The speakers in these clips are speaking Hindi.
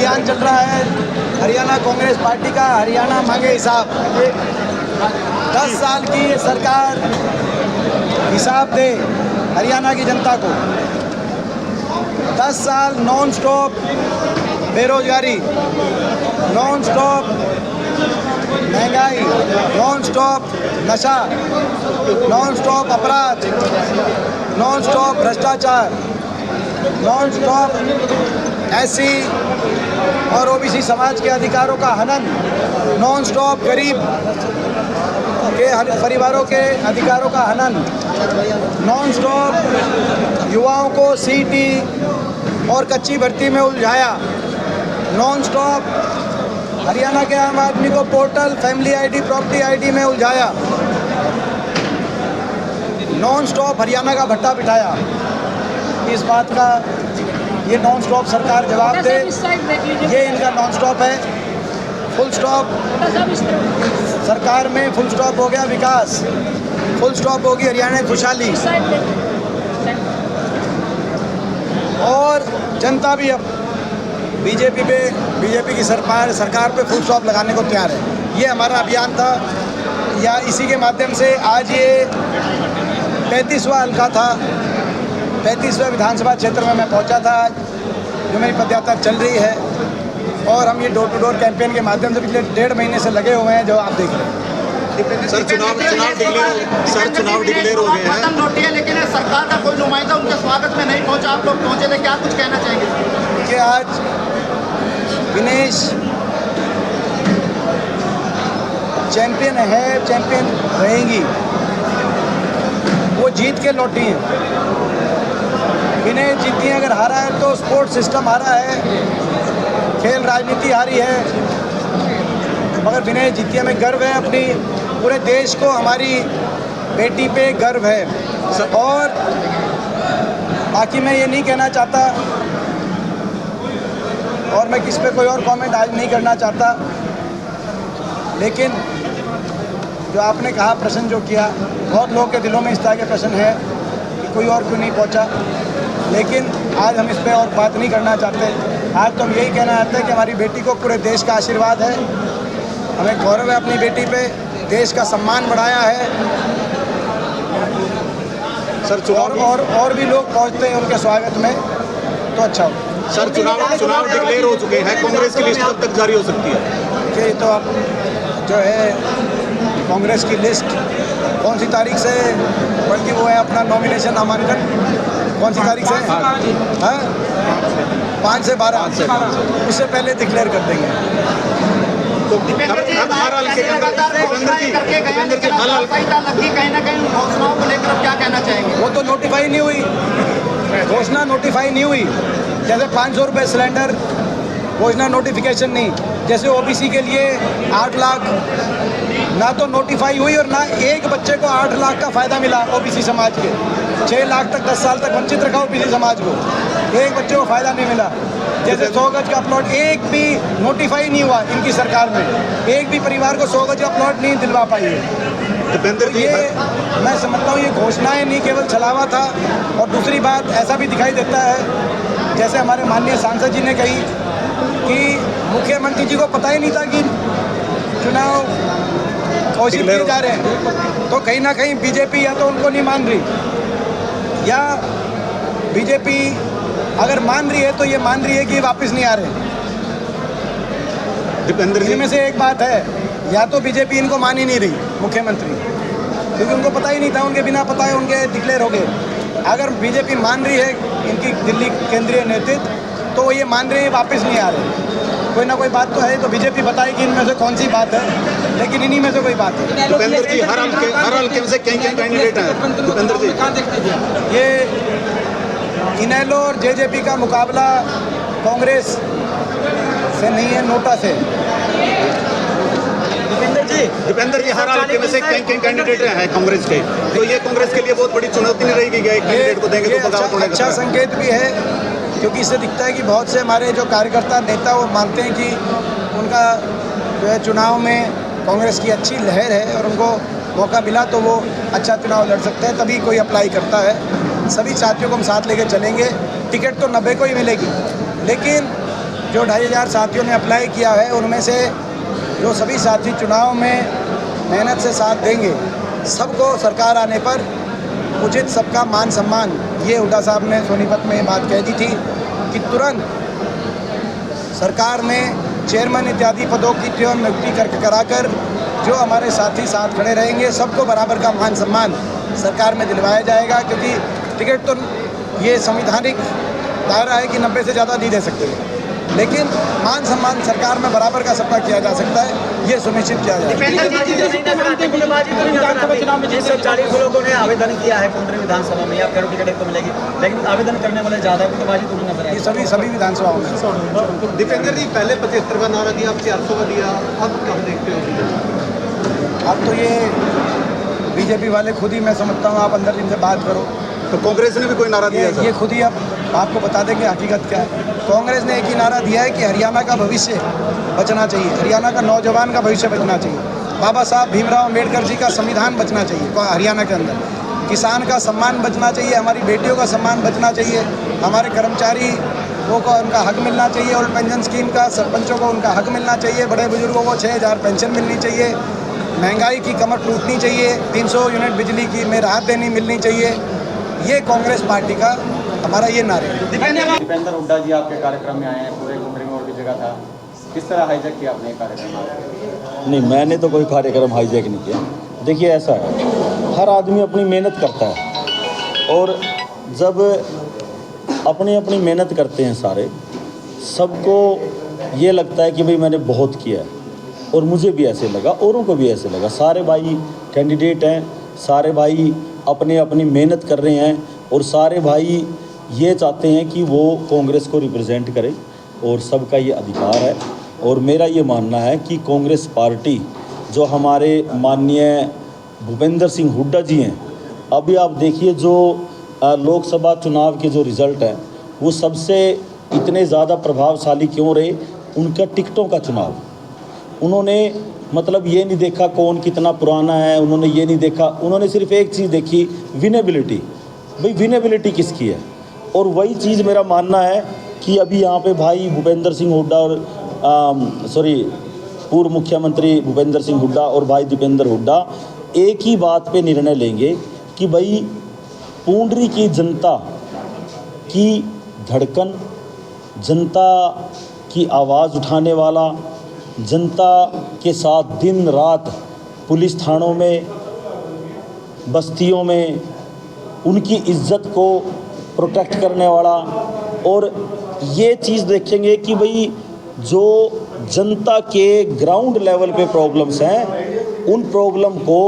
अभियान चल रहा है हरियाणा कांग्रेस पार्टी का, हरियाणा मांगे हिसाब। 10 साल की ये सरकार हिसाब दे हरियाणा की जनता को। 10 साल नॉन स्टॉप बेरोजगारी, नॉन स्टॉप महंगाई, नॉन स्टॉप नशा, नॉन स्टॉप अपराध, नॉन स्टॉप भ्रष्टाचार, नॉन स्टॉप एससी और ओबीसी समाज के अधिकारों का हनन, नॉन स्टॉप गरीब के परिवारों के अधिकारों का हनन, नॉन स्टॉप युवाओं को सीटी और कच्ची भर्ती में उलझाया, नॉन स्टॉप हरियाणा के आम आदमी को portal, family ID, property ID में उलझाया, नॉन स्टॉप हरियाणा का भट्टा बिठाया। इस बात का ये नॉन स्टॉप सरकार जवाब दे। ये इनका नॉन स्टॉप है। फुल स्टॉप सरकार में फुल स्टॉप हो गया विकास, फुल स्टॉप होगी हरियाणा की खुशहाली। और जनता भी अब बीजेपी की सरकार पे फुल स्टॉप लगाने को तैयार है। ये हमारा अभियान था, या इसी के माध्यम से आज ये 35वां हल्का था, 35वें विधानसभा क्षेत्र में मैं पहुंचा था आज, जो मेरी पदयात्रा चल रही है। और हम ये डोर टू डोर कैंपेन के माध्यम से पिछले 1.5 महीने से लगे हुए हैं, जो आप देख रहे हैं। सर चुनाव डिक्लेयर हो गए हैं, नोटिस है, लेकिन सरकार का कोई नुमाइंदा उनके स्वागत में नहीं पहुंचा। आप लोग पहुंचे थे, क्या कुछ कहना चाहेंगे? कि आज विनेश चैंपियन है, चैंपियन रहेंगी, वो जीत के लौटी हैं। विनय जीती है, अगर हारा है तो स्पोर्ट्स सिस्टम हारा है, खेल राजनीति हारी है, मगर विनय जीती है। हमें गर्व है, अपनी पूरे देश को हमारी बेटी पे गर्व है। और बाकी मैं ये नहीं कहना चाहता, और मैं किस पे कोई और कमेंट आज नहीं करना चाहता, लेकिन जो आपने कहा, प्रश्न जो किया, बहुत लोगों के दिलों में इस तरह के प्रश्न है कि कोई और क्यों नहीं पहुंचा, लेकिन आज हम इस पे और बात नहीं करना चाहते। आज तो हम यही कहना चाहते हैं कि हमारी बेटी को पूरे देश का आशीर्वाद है, हमें गौरव है अपनी बेटी पे, देश का सम्मान बढ़ाया है। सर और भी लोग पहुंचते हैं उनके स्वागत में तो अच्छा हो। सर चुनाव डिक्लेयर हो चुके हैं, कांग्रेस की लिस्ट कब तक जारी हो सकती है? कि तो अब जो है कांग्रेस की लिस्ट कौन सी तारीख से, बल्कि वो है अपना नॉमिनेशन नामांकन कौन सी तारीख से है? 5 से 12, उससे पहले डिक्लेयर कर देंगे। तो क्या कहना चाहेंगे? वो तो नोटिफाई नहीं हुई, घोषणा नोटिफाई नहीं हुई। जैसे 500 रुपये सिलेंडर, घोषणा नोटिफिकेशन नहीं। जैसे ओबीसी के लिए 8 लाख, ना तो नोटिफाई हुई और ना एक बच्चे को 8 लाख का फ़ायदा मिला ओबीसी समाज के। 6 लाख तक 10 साल तक वंचित रखा ओबीसी समाज को, एक बच्चे को फ़ायदा नहीं मिला। जैसे 100 गज का प्लॉट एक भी नोटिफाई नहीं हुआ इनकी सरकार में, एक भी परिवार को 100 गज का प्लॉट नहीं दिलवा पाई है। दीपेंद्र जी, ये मैं समझता हूँ ये घोषणाएं नहीं केवल छलावा था। और दूसरी बात, ऐसा भी दिखाई देता है जैसे हमारे माननीय सांसद जी ने कही कि मुख्यमंत्री जी को पता ही नहीं था कि चुनाव घोषित किए जा रहे हैं। तो कहीं ना कहीं बीजेपी या तो उनको नहीं मान रही, या बीजेपी अगर मान रही है तो ये मान रही है कि वापस नहीं आ रहे। दीपेंद्र जी इनमें से एक बात है, या तो बीजेपी इनको मान ही नहीं रही मुख्यमंत्री, क्योंकि उनको पता ही नहीं था, उनके बिना पता है उनके डिक्लेयर हो गए। अगर बीजेपी मान रही है, इनकी दिल्ली केंद्रीय नेतृत्व, तो वो ये मान रहे हैं वापस नहीं आ रहे। कोई ना कोई बात तो है, तो बीजेपी बताएगी इनमें से कौन सी बात है, लेकिन इन्हीं में से कोई बात है। दीपेंद्र जी, हर हल्के से कई कैंडिडेट हैं दीपेंद्र जी। ये इनेलो और जेजेपी का मुकाबला कांग्रेस से नहीं है, नोटा से। दीपेंद्र जी, हर हल्के में से कई कैंडिडेट हैं कांग्रेस के, तो ये कांग्रेस के लिए बहुत बड़ी चुनौती नहीं रहेगी कि एक कैंडिडेट को देंगे तो बगावत होने का अच्छा संकेत भी है, क्योंकि इससे दिखता है कि बहुत से हमारे जो कार्यकर्ता नेता वो मानते हैं कि उनका जो है चुनाव में कांग्रेस की अच्छी लहर है और उनको मौका मिला तो वो अच्छा चुनाव लड़ सकते हैं, तभी कोई अप्लाई करता है। सभी साथियों को हम साथ लेके चलेंगे। टिकट तो 90 को ही मिलेगी, लेकिन जो 2500 साथियों ने अप्लाई किया है उनमें से जो सभी साथी चुनाव में मेहनत से साथ देंगे, सबको सरकार आने पर उचित सबका मान सम्मान, ये हुड्डा साहब ने सोनीपत में ये बात कह दी थी कि तुरंत सरकार में चेयरमैन इत्यादि पदों की त्वरण नियुक्ति कराकर जो हमारे साथी साथ खड़े रहेंगे सबको बराबर का मान सम्मान सरकार में दिलवाया जाएगा, क्योंकि टिकट तो ये संवैधानिक दायरा है कि 90 से ज़्यादा नहीं दे सकते, लेकिन मान सम्मान सरकार में बराबर का सबका किया जा सकता है, ये सुनिश्चित किया जाएगा। विधानसभा चुनाव में जिस 40 लोगों ने आवेदन किया है कुंडरी विधानसभा में, आप कह रहे टिकट तो मिलेगी, लेकिन आवेदन करने वाले ज़्यादा गुटबाजी तो नजर आई। ये सभी विधानसभाओं में। दीपेंद्र जी, पहले 75 का नारा दिया, अब 400 का दिया, अब कब देखते हो? अब तो ये बीजेपी वाले खुद ही, मैं समझता हूँ, आप अंदर जिनसे बात करो तो कांग्रेस ने भी कोई नारा दिया ये खुद ही अब आपको बता देंगे हकीकत क्या है। कांग्रेस ने एक ही नारा दिया है कि हरियाणा का भविष्य बचना चाहिए, हरियाणा का नौजवान का भविष्य बचना चाहिए, बाबा साहब भीमराव अम्बेडकर जी का संविधान बचना चाहिए हरियाणा के अंदर, किसान का सम्मान बचना चाहिए, हमारी बेटियों का सम्मान बचना चाहिए, हमारे कर्मचारी को उनका हक मिलना चाहिए, ओल्ड पेंशन स्कीम का सरपंचों को उनका हक मिलना चाहिए, बड़े बुजुर्गों को 6000 पेंशन मिलनी चाहिए, महंगाई की कमर टूटनी चाहिए, 300 यूनिट बिजली की में राहत देनी मिलनी चाहिए। ये कांग्रेस पार्टी का हमारा ये नारा है। दीपेंद्र हुड्डा जी आपके कार्यक्रम में आए हैं, पूरे कुंडरी में और की जगह था, किस तरह हाईजैक किया आपने कार्यक्रम? नहीं, मैंने तो कोई कार्यक्रम हाईजैक नहीं किया। देखिए, ऐसा है, हर आदमी अपनी मेहनत करता है और जब अपनी अपनी मेहनत करते हैं सारे, सबको ये लगता है कि भाई मैंने बहुत किया है, और मुझे भी ऐसे लगा, औरों को भी ऐसे लगा। सारे भाई कैंडिडेट हैं, सारे भाई अपने अपनी मेहनत कर रहे हैं, और सारे भाई ये चाहते हैं कि वो कांग्रेस को रिप्रेजेंट करें, और सबका ये अधिकार है। और मेरा ये मानना है कि कांग्रेस पार्टी, जो हमारे माननीय भूपेंद्र सिंह हुड्डा जी हैं, अभी आप देखिए जो लोकसभा चुनाव के जो रिज़ल्ट हैं, वो सबसे इतने ज़्यादा प्रभावशाली क्यों रहे? उनका टिकटों का चुनाव, उन्होंने मतलब ये नहीं देखा कौन कितना पुराना है, उन्होंने ये नहीं देखा, उन्होंने सिर्फ एक चीज़ देखी, विनेबिलिटी। भाई विनेबिलिटी किसकी है? और वही चीज़ मेरा मानना है कि अभी यहाँ पे भाई भूपेंद्र सिंह हुड्डा और पूर्व मुख्यमंत्री भूपेंद्र सिंह हुड्डा और भाई दीपेंद्र हुड्डा एक ही बात पे निर्णय लेंगे कि भाई पुंडरी की जनता की धड़कन, जनता की आवाज़ उठाने वाला, जनता के साथ दिन रात पुलिस थानों में, बस्तियों में उनकी इज्जत को प्रोटेक्ट करने वाला, और ये चीज़ देखेंगे कि भाई जो जनता के ग्राउंड लेवल पे प्रॉब्लम्स हैं, उन प्रॉब्लम को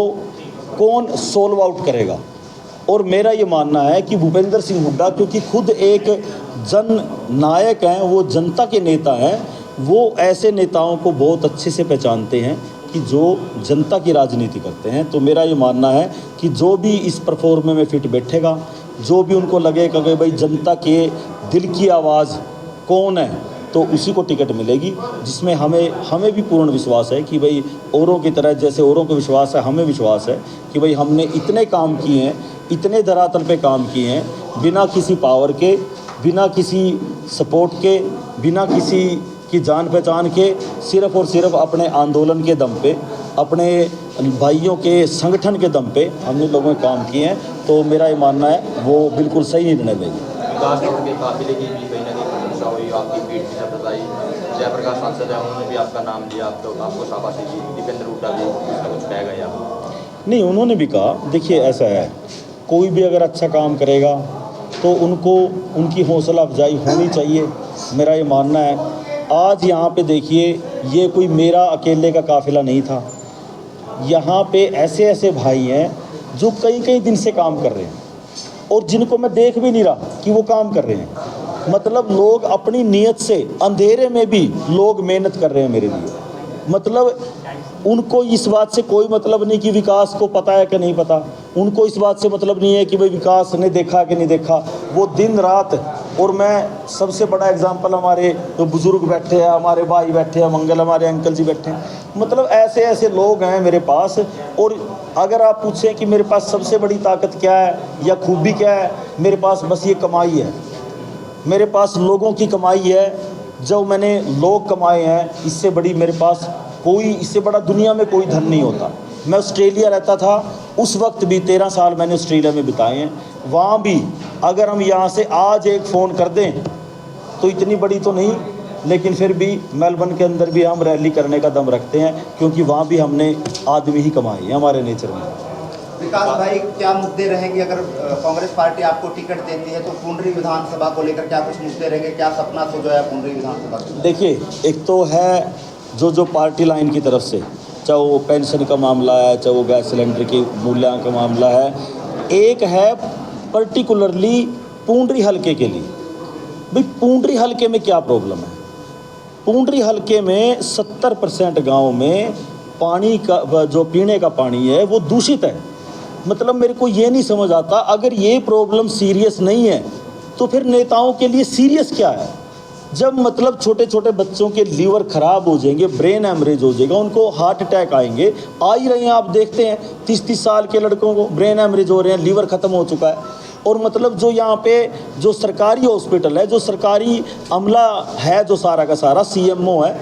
कौन सोल्व आउट करेगा। और मेरा ये मानना है कि भूपेंद्र सिंह हुड्डा, क्योंकि खुद एक जन नायक हैं, वो जनता के नेता हैं, वो ऐसे नेताओं को बहुत अच्छे से पहचानते हैं कि जो जनता की राजनीति करते हैं। तो मेरा ये मानना है कि जो भी इस परफॉर्मे में फिट बैठेगा, जो भी उनको लगेगा कि भाई जनता के दिल की आवाज़ कौन है, तो उसी को टिकट मिलेगी, जिसमें हमें भी पूर्ण विश्वास है कि भाई औरों की तरह जैसे औरों को विश्वास है, हमें विश्वास है कि भाई हमने इतने काम किए हैं, इतने धरातल पे काम किए हैं, बिना किसी पावर के, बिना किसी सपोर्ट के, बिना किसी की जान पहचान के, सिर्फ़ और सिर्फ अपने आंदोलन के दम पे, अपने भाइयों के संगठन के दम पे हमने लोगों ने काम किए हैं। तो मेरा ये मानना है वो बिल्कुल सही निर्णय लेंगे। के काफिले की भी कहीं ना कहीं प्रशंसा हुई, आपकी पीठ की बताई, जयप्रकाश सांसद है, उन्होंने भी आपका नाम लिया, आपको शाबाशी दी, दीपेंद्र हुड्डा भी कुछ ना कुछ कहेगा या नहीं? उन्होंने भी कहा। देखिए, ऐसा है, कोई भी अगर अच्छा काम करेगा तो उनको उनकी हौसला अफजाई होनी चाहिए, मेरा ये मानना है। आज यहाँ पे देखिए, ये कोई मेरा अकेले का काफिला नहीं था, यहाँ पे ऐसे ऐसे भाई हैं जो कई दिन से काम कर रहे हैं, और जिनको मैं देख भी नहीं रहा कि वो काम कर रहे हैं। मतलब लोग अपनी नीयत से, अंधेरे में भी लोग मेहनत कर रहे हैं मेरे लिए। मतलब उनको इस बात से कोई मतलब नहीं कि विकास को पता है कि नहीं पता, उनको इस बात से मतलब नहीं है कि भाई विकास ने देखा कि नहीं देखा, वो दिन रात। और मैं सबसे बड़ा एग्जांपल, हमारे तो बुज़ुर्ग बैठे हैं, हमारे भाई बैठे हैं, मंगल हमारे अंकल जी बैठे हैं, मतलब ऐसे ऐसे लोग हैं मेरे पास। और अगर आप पूछें कि मेरे पास सबसे बड़ी ताकत क्या है या खूबी क्या है, मेरे पास बस ये कमाई है, मेरे पास लोगों की कमाई है जो मैंने लोग कमाए हैं, इससे बड़ी मेरे पास कोई, इससे बड़ा दुनिया में कोई धन नहीं होता। मैं ऑस्ट्रेलिया रहता था, उस वक्त भी 13 साल मैंने ऑस्ट्रेलिया में बिताए हैं। वहाँ भी अगर हम यहाँ से आज एक फ़ोन कर दें तो इतनी बड़ी तो नहीं, लेकिन फिर भी मेलबर्न के अंदर भी हम रैली करने का दम रखते हैं, क्योंकि वहाँ भी हमने आदमी ही कमाए हैं हमारे नेचर में। विकास भाई, क्या मुद्दे रहेंगे अगर कांग्रेस पार्टी आपको टिकट देती है? तो पुंडरी विधानसभा को लेकर क्या कुछ मुद्दे रहेंगे? क्या सपना सोचा है पुंडरी विधानसभा का? देखिए, एक तो है जो पार्टी लाइन की तरफ से, चाहे वो पेंशन का मामला है, चाहे वो गैस सिलेंडर के मूल्यांकन का मामला है, एक है पर्टिकुलरली पूंडरी हलके के लिए। भाई पूंडरी हलके में क्या प्रॉब्लम है? पूंडरी हलके में 70% गाँव में पानी का, जो पीने का पानी है वो दूषित है। मतलब मेरे को ये नहीं समझ आता, अगर ये प्रॉब्लम सीरियस नहीं है तो फिर नेताओं के लिए सीरियस क्या है? जब मतलब छोटे छोटे बच्चों के लीवर ख़राब हो जाएंगे, ब्रेन एमरेज हो जाएगा, उनको हार्ट अटैक आएंगे, आ ही रहे हैं, आप देखते हैं 30-30 साल के लड़कों को ब्रेन एमरेज हो रहे हैं, लीवर ख़त्म हो चुका है। और मतलब जो यहाँ पे जो सरकारी हॉस्पिटल है, जो सरकारी अमला है, जो सारा का सारा CMO है,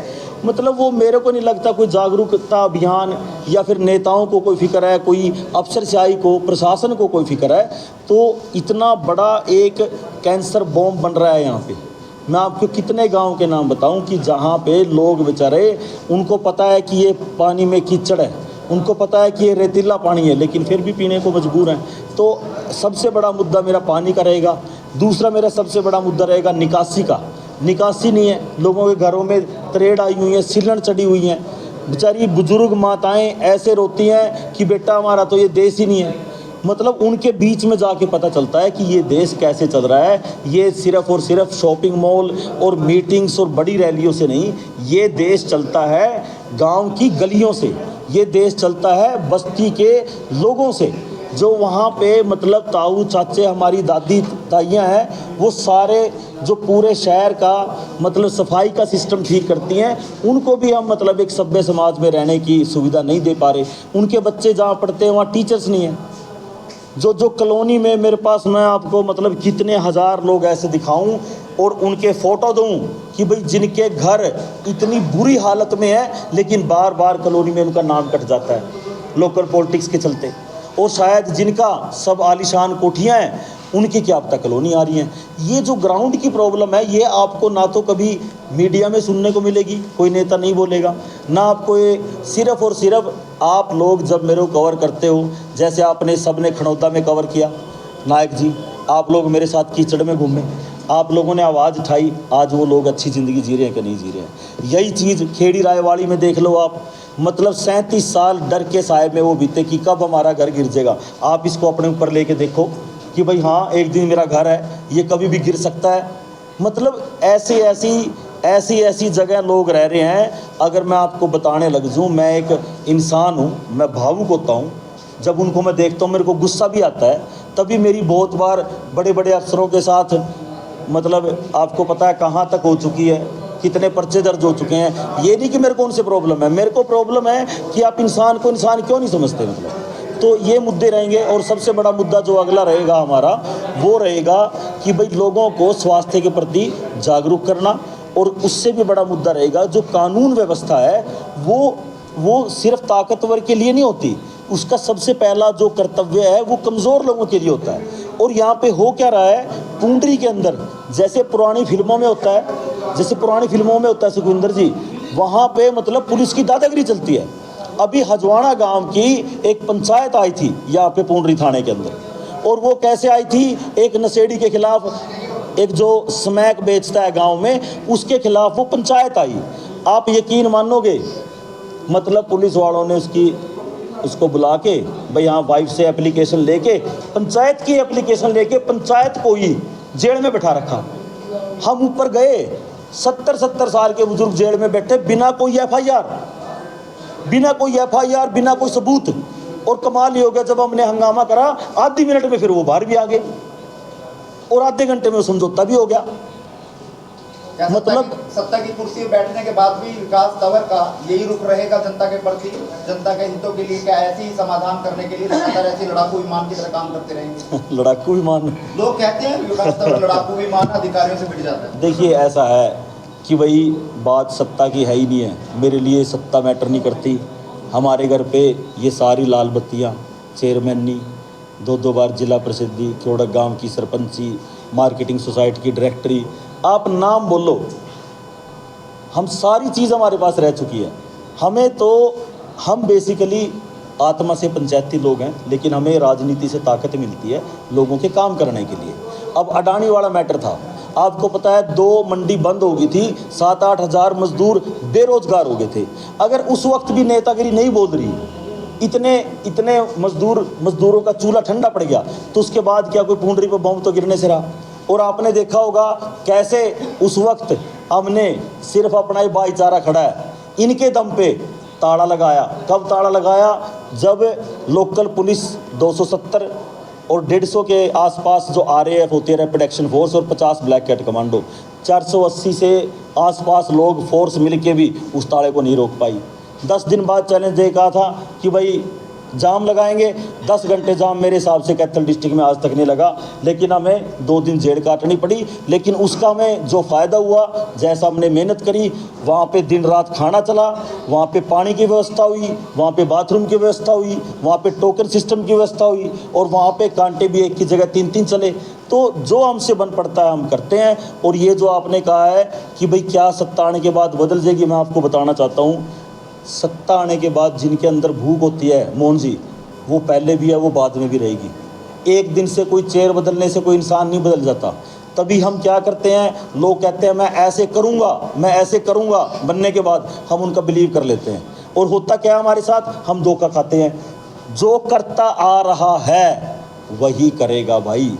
मतलब वो मेरे को नहीं लगता कोई जागरूकता अभियान या फिर नेताओं को कोई फिक्र है, कोई अफसरशाही को, प्रशासन को कोई फिक्र है। तो इतना बड़ा एक कैंसर बॉम्ब बन रहा है यहाँ पे। मैं आपको कितने गांव के नाम बताऊं कि जहाँ पे लोग बेचारे, उनको पता है कि ये पानी में कीचड़ है, उनको पता है कि ये रेतीला पानी है, लेकिन फिर भी पीने को मजबूर हैं। तो सबसे बड़ा मुद्दा मेरा पानी का रहेगा। दूसरा मेरा सबसे बड़ा मुद्दा रहेगा निकासी का। निकासी नहीं है, लोगों के घरों में तरेड़ आई हुई है, सिलन चढ़ी हुई हैं, बेचारी बुजुर्ग माताएं ऐसे रोती हैं कि बेटा हमारा तो ये देश ही नहीं है। मतलब उनके बीच में जाके पता चलता है कि ये देश कैसे चल रहा है। ये सिर्फ और सिर्फ शॉपिंग मॉल और मीटिंग्स और बड़ी रैलियों से नहीं, ये देश चलता है गांव की गलियों से, ये देश चलता है बस्ती के लोगों से। जो वहाँ पे मतलब ताऊ चाचे, हमारी दादी ताइयाँ हैं, वो सारे जो पूरे शहर का मतलब सफाई का सिस्टम ठीक करती हैं, उनको भी हम मतलब एक सभ्य समाज में रहने की सुविधा नहीं दे पा रहे। उनके बच्चे जहाँ पढ़ते हैं वहाँ टीचर्स नहीं हैं। जो कॉलोनी में मेरे पास, मैं आपको मतलब कितने हज़ार लोग ऐसे दिखाऊं और उनके फ़ोटो दूं कि भाई जिनके घर इतनी बुरी हालत में है, लेकिन बार बार कॉलोनी में उनका नाम कट जाता है लोकल पॉलिटिक्स के चलते। और शायद जिनका सब आलीशान कोठियाँ हैं, उनकी क्या अब तक कॉलोनी आ रही हैं। ये जो ग्राउंड की प्रॉब्लम है, ये आपको ना तो कभी मीडिया में सुनने को मिलेगी, कोई नेता नहीं बोलेगा, ना आपको ये सिर्फ़ और सिर्फ आप लोग जब मेरे को कवर करते हो, जैसे आपने सबने खड़ौदा में कवर किया, नायक जी, आप लोग मेरे साथ कीचड़ में घूमे, आप लोगों ने आवाज़ उठाई, आज वो लोग अच्छी ज़िंदगी जी रहे हैं कि नहीं जी रहे हैं। यही चीज़ खेड़ी रायवाड़ी में देख लो आप, मतलब 37 साल डर के साए में वो बीते कि कब हमारा घर गिर जाएगा। आप इसको अपने ऊपर लेके देखो कि भाई हाँ, एक दिन मेरा घर है, ये कभी भी गिर सकता है। मतलब ऐसी जगह लोग रह रहे हैं। अगर मैं आपको बताने लग जाऊँ, मैं एक इंसान हूँ, मैं भावुक होता हूँ। जब उनको मैं देखता हूँ मेरे को गुस्सा भी आता है। तभी मेरी बहुत बार बड़े बड़े अफसरों के साथ मतलब आपको पता है कहाँ तक हो चुकी है, कितने पर्चे दर्ज हो चुके हैं। ये नहीं कि मेरे को उनसे प्रॉब्लम है, मेरे को प्रॉब्लम है कि आप इंसान को इंसान क्यों नहीं समझते। मतलब तो ये मुद्दे रहेंगे। और सबसे बड़ा मुद्दा जो अगला रहेगा हमारा, वो रहेगा कि भाई लोगों को स्वास्थ्य के प्रति जागरूक करना। और उससे भी बड़ा मुद्दा रहेगा जो कानून व्यवस्था है, वो सिर्फ ताकतवर के लिए नहीं होती, उसका सबसे पहला जो कर्तव्य है वो कमज़ोर लोगों के लिए होता है। और यहाँ पे हो क्या रहा है पूंडरी के अंदर, जैसे पुरानी फिल्मों में होता है, सुखविंदर जी, वहाँ पे मतलब पुलिस की दादागिरी चलती है। अभी हजवाड़ा गांव की एक पंचायत आई थी यहाँ पे पूंडरी थाने के अंदर, और वो कैसे आई थी, एक नशेड़ी के खिलाफ, एक जो स्मैक बेचता है गांव में, उसके खिलाफ वो पंचायत आई। आप यकीन मानोगे, मतलब पुलिस वालों ने उसको बुला के भाई हाँ वाइफ से एप्लीकेशन लेके, पंचायत की एप्लीकेशन लेके पंचायत को ही जेल में बैठा रखा। हम ऊपर गए, 70 साल के बुजुर्ग जेल में बैठे बिना कोई एफआईआर, बिना कोई सबूत। और कमाल ये हो गया, जब हमने हंगामा करा आधी मिनट में फिर वो बाहर भी आ गए और आधे घंटे में वो समझौता भी हो गया। मतलब सत्ता की कुर्सी पर बैठने के बाद भी विकास तंवर का यही रुख रहेगा जनता के प्रति, जनता के हितों के लिए, क्या ऐसे ही समाधान करने के लिए लगातार ऐसे लड़ाकू विमान की तरह काम करते रहेंगे? लड़ाकू विमान, लोग कहते हैं विकास तंवर लड़ाकू विमान अधिकारियों से भिड़ जाता है। देखिए ऐसा है कि भाई बात सत्ता की है ही नहीं है, मेरे लिए सत्ता मैटर नहीं करती। हमारे घर पे ये सारी लाल बत्तियाँ, चेयरमैनी, 2 बार जिला परिषदी, क्योड़क गांव की सरपंची, मार्केटिंग सोसाइटी की डायरेक्टरी, आप नाम बोलो, हम सारी चीज़ हमारे पास रह चुकी है। हमें तो, हम बेसिकली आत्मा से पंचायती लोग हैं, लेकिन हमें राजनीति से ताकत मिलती है लोगों के काम करने के लिए। अब अडानी वाला मैटर था, आपको पता है 2 मंडी बंद हो गई थी, 7-8 हज़ार मजदूर बेरोजगार हो गए थे। अगर उस वक्त भी नेतागिरी नहीं बोल रही, इतने मजदूरों का चूल्हा ठंडा पड़ गया, तो उसके बाद क्या कोई पूंडरी पर बम तो गिरने से रहा। और आपने देखा होगा कैसे उस वक्त हमने सिर्फ अपना ही भाईचारा खड़ा है, इनके दम पे ताला लगाया। कब ताला लगाया? जब लोकल पुलिस 270 और 150 के आसपास जो RAF होती है, रैपिड एक्शन फोर्स, और 50 ब्लैक कैट कमांडो, 480 से आसपास लोग फोर्स मिलके भी उस ताले को नहीं रोक पाई। 10 दिन बाद चैलेंज दे कहा था कि भाई जाम लगाएंगे, 10 घंटे जाम मेरे हिसाब से कैथल डिस्ट्रिक्ट में आज तक नहीं लगा, लेकिन हमें 2 दिन जेल काटनी पड़ी। लेकिन उसका हमें जो फ़ायदा हुआ, जैसा हमने मेहनत करी, वहाँ पे दिन रात खाना चला, वहाँ पे पानी की व्यवस्था हुई, वहाँ पे बाथरूम की व्यवस्था हुई, वहाँ पे टोकन सिस्टम की व्यवस्था हुई, और वहाँ पे कांटे भी एक की जगह 3-3 चले। तो जो हमसे बन पड़ता है हम करते हैं। और ये जो आपने कहा है कि भाई क्या सत्ता आने के बाद बदल जाएगी, मैं आपको बताना चाहता हूँ, सत्ता आने के बाद जिनके अंदर भूख होती है मोहन जी, वो पहले भी है, वो बाद में भी रहेगी। एक दिन से कोई चेयर बदलने से कोई इंसान नहीं बदल जाता। तभी हम क्या करते हैं, लोग कहते हैं मैं ऐसे करूँगा, मैं ऐसे करूँगा, बनने के बाद हम उनका बिलीव कर लेते हैं। और होता क्या है हमारे साथ, हम धोखा खाते हैं। जो करता आ रहा है वही करेगा भाई।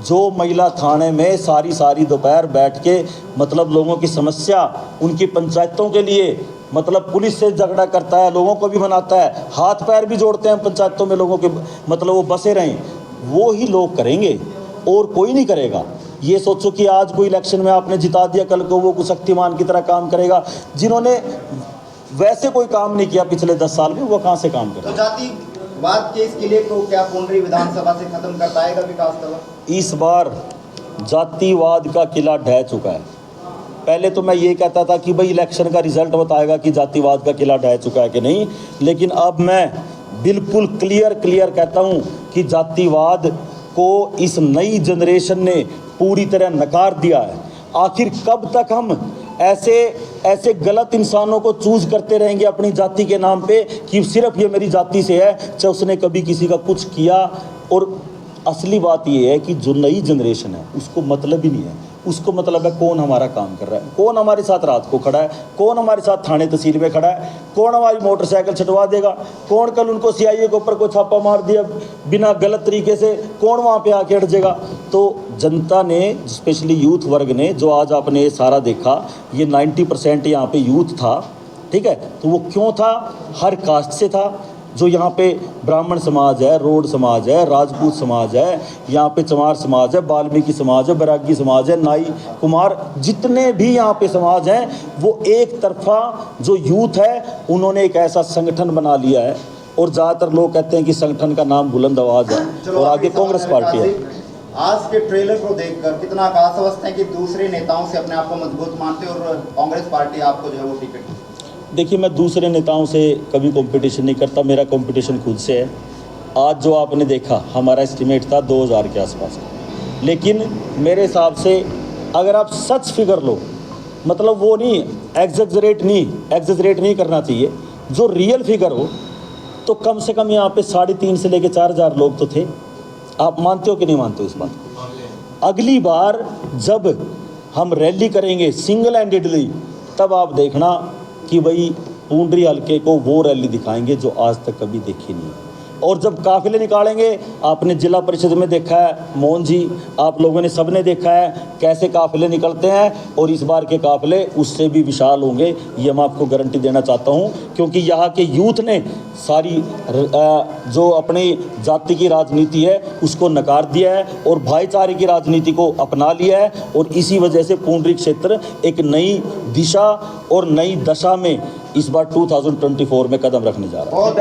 जो महिला थाने में सारी दोपहर बैठ के मतलब लोगों की समस्या, उनकी पंचायतों के लिए मतलब पुलिस से झगड़ा करता है, लोगों को भी मनाता है, हाथ पैर भी जोड़ते हैं पंचायतों में लोगों के, मतलब वो बसे रहें, वो ही लोग करेंगे और कोई नहीं करेगा। ये सोचो कि आज कोई इलेक्शन में आपने जिता दिया, कल को वो कुछ शक्तिमान की तरह काम करेगा। जिन्होंने वैसे कोई काम नहीं किया पिछले 10 साल में, वो कहाँ से काम करेगा। तो जातिवाद के इस किले को क्या पुंडरी विधानसभा से खत्म कर पाएगा विकास तंवर? इस बार जातिवाद का किला ढह चुका है। पहले तो मैं ये कहता था कि भाई इलेक्शन का रिजल्ट बताएगा कि जातिवाद का किला ढह चुका है कि नहीं, लेकिन अब मैं बिल्कुल क्लियर कहता हूँ कि जातिवाद को इस नई जनरेशन ने पूरी तरह नकार दिया है। आखिर कब तक हम ऐसे गलत इंसानों को चूज करते रहेंगे अपनी जाति के नाम पे कि सिर्फ ये मेरी जाति से है, चाहे उसने कभी किसी का कुछ किया। और असली बात ये है कि जो नई जनरेशन है उसको मतलब ही नहीं है, उसको मतलब है कौन हमारा काम कर रहा है, कौन हमारे साथ रात को खड़ा है, कौन हमारे साथ थाने तहसील में खड़ा है, कौन हमारी मोटरसाइकिल छटवा देगा, कौन कल उनको CIA के ऊपर कोई छापा मार दिया बिना गलत तरीके से, कौन वहाँ पे आके अट जाएगा। तो जनता ने, स्पेशली यूथ वर्ग ने, जो आज आपने ये सारा देखा, ये 90% यहाँ पे यूथ था, ठीक है। तो वो क्यों था? हर कास्ट से था। जो यहाँ पे ब्राह्मण समाज है, रोड समाज है, राजपूत समाज है, यहाँ पे चमार समाज है, वाल्मीकि समाज है, बैरागी समाज है, नाई, कुमार, जितने भी यहाँ पे समाज हैं, वो एक तरफा जो यूथ है उन्होंने एक ऐसा संगठन बना लिया है। और ज़्यादातर लोग कहते हैं कि संगठन का नाम बुलंद आवाज़ है, और आगे कांग्रेस पार्टी है। आज के ट्रेलर को देखकर कितना आश्वस्त है कि दूसरे नेताओं से अपने आप को मजबूत मानते और कांग्रेस पार्टी आपको जो है वो टिकट? देखिए, मैं दूसरे नेताओं से कभी कंपटीशन नहीं करता, मेरा कंपटीशन खुद से है। आज जो आपने देखा, हमारा एस्टिमेट था 2000 के आसपास, लेकिन मेरे हिसाब से अगर आप सच फिगर लो, मतलब वो नहीं एग्जैजरेट नहीं करना चाहिए, जो रियल फिगर हो, तो कम से कम यहाँ पे 3.5 से लेकर 4000 लोग तो थे। आप मानते हो कि नहीं मानते हो इस बात को? अगली बार जब हम रैली करेंगे सिंगल हैंडेडली, तब आप देखना कि भाई पूंडरी हल्के को वो रैली दिखाएंगे जो आज तक कभी देखी नहीं। और जब काफिले निकालेंगे, आपने जिला परिषद में देखा है मोहन जी, आप लोगों ने सबने देखा है कैसे काफिले निकलते हैं, और इस बार के काफिले उससे भी विशाल होंगे, ये मैं आपको गारंटी देना चाहता हूं। क्योंकि यहाँ के यूथ ने सारी जो अपनी जाति की राजनीति है उसको नकार दिया है और भाईचारे की राजनीति को अपना लिया है, और इसी वजह से पूंडरी क्षेत्र एक नई दिशा और नई दशा में इस बार 2024 में कदम रखने जा रहा है।